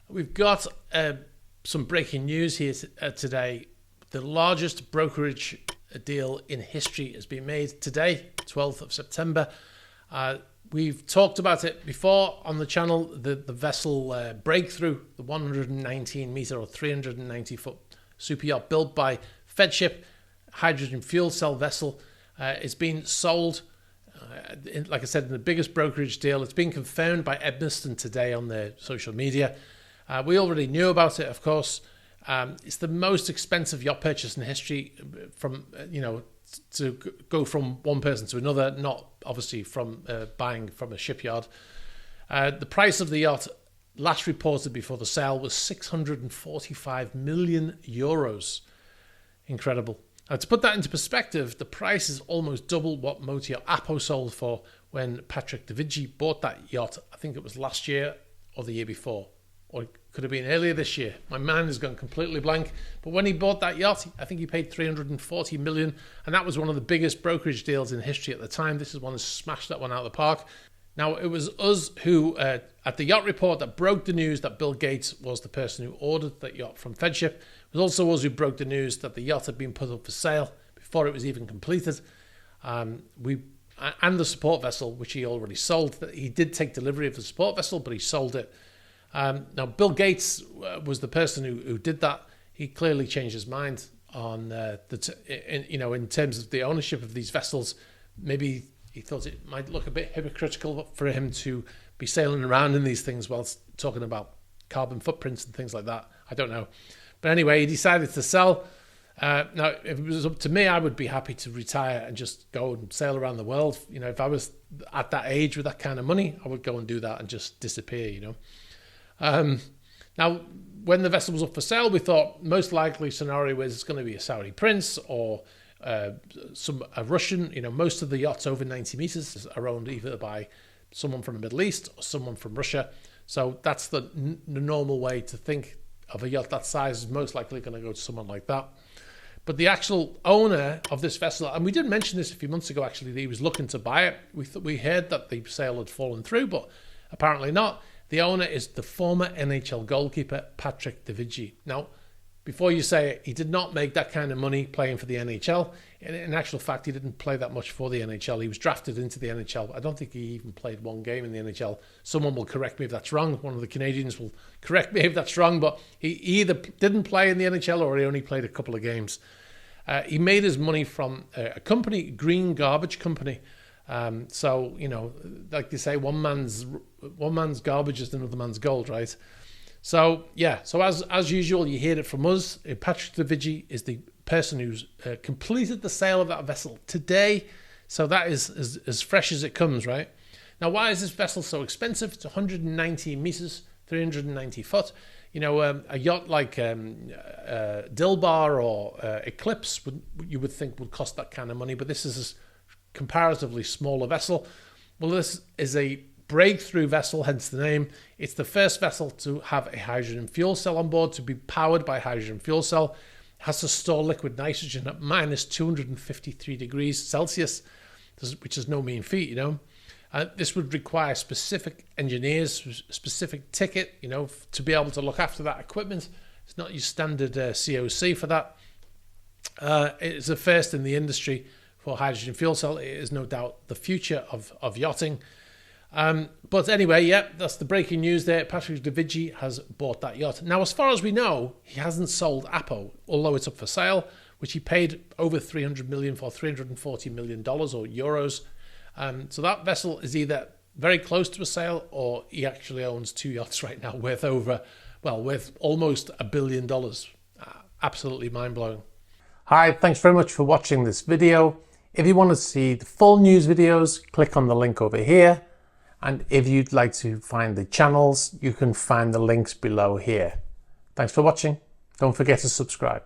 We've got some breaking news here today. The largest brokerage deal in history has been made today, 12th of September. We've talked about it before on the channel, the vessel Breakthrough, the 119 meter or 390 foot super yacht built by Fedship, hydrogen fuel cell vessel. It's been sold, like I said, in the biggest brokerage deal. It's been confirmed by Edmiston today on their social media. We already knew about it, of course. It's the most expensive yacht purchase in history, from to go from one person to another, not obviously from buying from a shipyard. The price of the yacht last reported before the sale was 645 million euros. Incredible. To put that into perspective, the price is almost double what Motor Yacht Apo sold for when Patrick Davidji bought that yacht. I think it was last year or the year before, or it could have been earlier this year. My mind has gone completely blank. But when he bought that yacht, I think he paid 340 million, and that was one of the biggest brokerage deals in history at the time. This is one who smashed that one out of the park. Now, it was us who, at the Yacht Report, that broke the news that Bill Gates was the person who ordered that yacht from Fedship. It was also us who broke the news that the yacht had been put up for sale before it was even completed. And the support vessel, which he already sold. He did take delivery of the support vessel, but he sold it. Now, Bill Gates was the person who did that. He clearly changed his mind on in terms of the ownership of these vessels. Maybe he thought it might look a bit hypocritical for him to be sailing around in these things whilst talking about carbon footprints and things like that. I don't know. But anyway, he decided to sell. Now, if it was up to me, I would be happy to retire and just go and sail around the world. If I was at that age with that kind of money, I would go and do that and just disappear, Now, when the vessel was up for sale, we thought most likely scenario is it's going to be a Saudi prince or a Russian. Most of the yachts over 90 meters are owned either by someone from the Middle East or someone from Russia. So that's the normal way to think of a yacht that size, is most likely going to go to someone like that. But the actual owner of this vessel, and we did mention this a few months ago actually, that he was looking to buy it. We heard that the sale had fallen through, but apparently not. The owner is the former NHL goalkeeper, Patrick Davidji. Now, before you say it, he did not make that kind of money playing for the NHL. In actual fact, he didn't play that much for the NHL. He was drafted into the NHL. I don't think he even played one game in the NHL. Someone will correct me if that's wrong. One of the Canadians will correct me if that's wrong. But he either didn't play in the NHL or he only played a couple of games. He made his money from a company, Green Garbage Company. So, like they say, one man's garbage is another man's gold, right? So, yeah. So as usual, you hear it from us. Patrick Davidji is the person who's completed the sale of that vessel today. So that is as fresh as it comes, right? Now, why is this vessel so expensive? It's 190 meters, 390 foot. A yacht like Dilbar or Eclipse, you would think would cost that kind of money, but this is comparatively smaller vessel. Well, this is a breakthrough vessel, hence the name. It's the first vessel to have a hydrogen fuel cell on board, to be powered by a hydrogen fuel cell. It has to store liquid nitrogen at minus 253 degrees Celsius, which is no mean feat, This would require specific engineers, specific ticket, to be able to look after that equipment. It's not your standard COC for that. It's a first in the industry for hydrogen fuel cell. It is no doubt the future of yachting. But anyway, that's the breaking news there. Patrick Davidji has bought that yacht. Now, as far as we know, he hasn't sold Apo, although it's up for sale, which he paid over 300 million for, $340 million or euros. So that vessel is either very close to a sale, or he actually owns two yachts right now worth almost $1 billion. Absolutely mind-blowing. Hi, thanks very much for watching this video. If you want to see the full news videos, click on the link over here. And if you'd like to find the channels, you can find the links below here. Thanks for watching. Don't forget to subscribe.